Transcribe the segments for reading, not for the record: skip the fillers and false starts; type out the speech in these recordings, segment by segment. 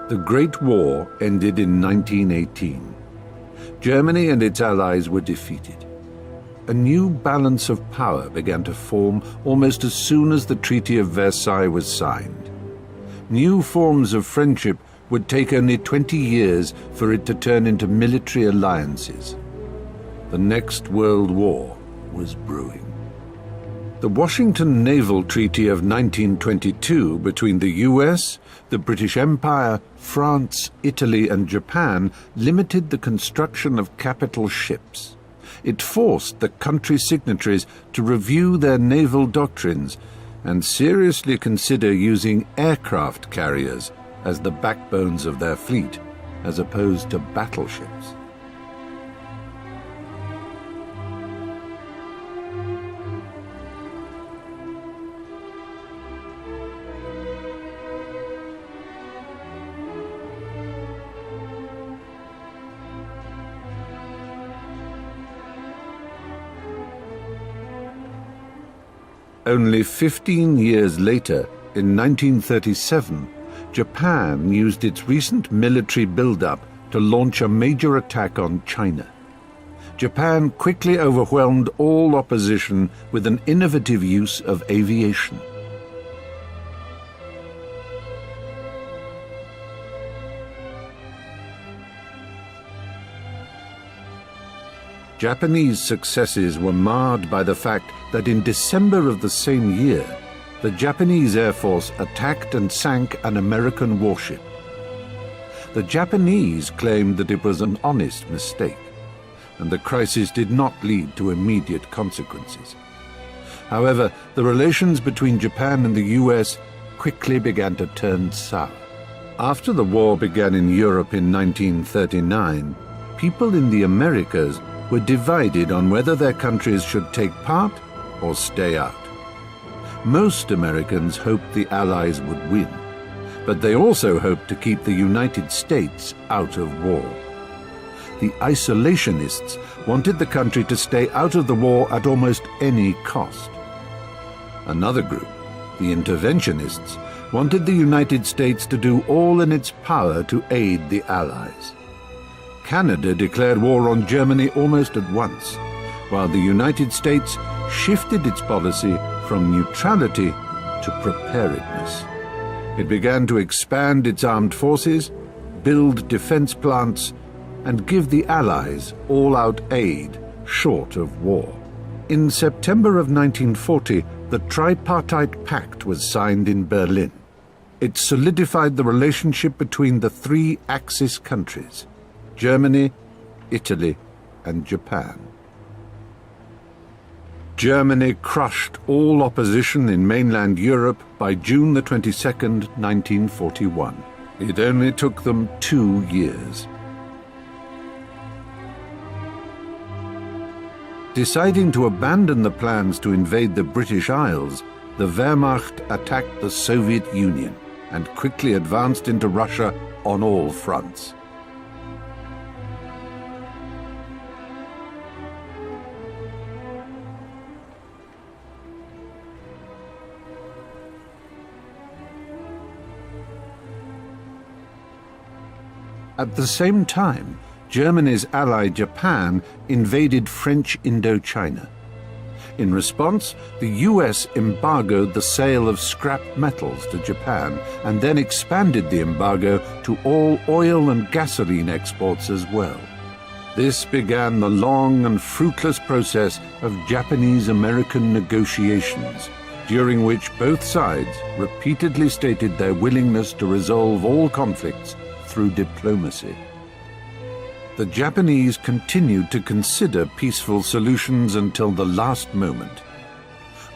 The Great War ended in 1918. Germany and its allies were defeated. A new balance of power began to form almost as soon as the Treaty of Versailles was signed. New forms of friendship would take only 20 years for it to turn into military alliances. The next World War was brewing. The Washington Naval Treaty of 1922 between the US, the British Empire, France, Italy, and Japan limited the construction of capital ships. It forced the country signatories to review their naval doctrines and seriously consider using aircraft carriers as the backbones of their fleet, as opposed to battleships. Only 15 years later, in 1937, Japan used its recent military build-up to launch a major attack on China. Japan quickly overwhelmed all opposition with an innovative use of aviation. Japanese successes were marred by the fact that in December of the same year, the Japanese Air Force attacked and sank an American warship. The Japanese claimed that it was an honest mistake, and the crisis did not lead to immediate consequences. However, the relations between Japan and the US quickly began to turn sour. After the war began in Europe in 1939, people in the Americas were divided on whether their countries should take part or stay out. Most Americans hoped the Allies would win, but they also hoped to keep the United States out of war. The isolationists wanted the country to stay out of the war at almost any cost. Another group, the interventionists, wanted the United States to do all in its power to aid the Allies. Canada declared war on Germany almost at once, while the United States shifted its policy from neutrality to preparedness. It began to expand its armed forces, build defense plants, and give the Allies all-out aid short of war. In September of 1940, the Tripartite Pact was signed in Berlin. It solidified the relationship between the three Axis countries: Germany, Italy, and Japan. Germany crushed all opposition in mainland Europe by June the 22nd, 1941. It only took them 2 years. Deciding to abandon the plans to invade the British Isles, the Wehrmacht attacked the Soviet Union and quickly advanced into Russia on all fronts. At the same time, Germany's ally Japan invaded French Indochina. In response, the US embargoed the sale of scrap metals to Japan and then expanded the embargo to all oil and gasoline exports as well. This began the long and fruitless process of Japanese-American negotiations, during which both sides repeatedly stated their willingness to resolve all conflicts through diplomacy. The Japanese continued to consider peaceful solutions until the last moment.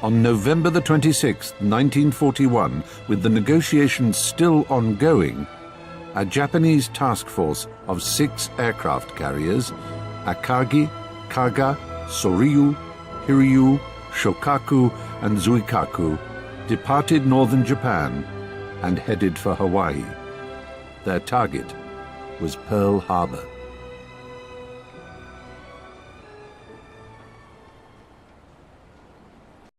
On November the 26th, 1941, with the negotiations still ongoing, a Japanese task force of 6 aircraft carriers, Akagi, Kaga, Soryu, Hiryu, Shokaku, and Zuikaku, departed northern Japan and headed for Hawaii. Their target was Pearl Harbor.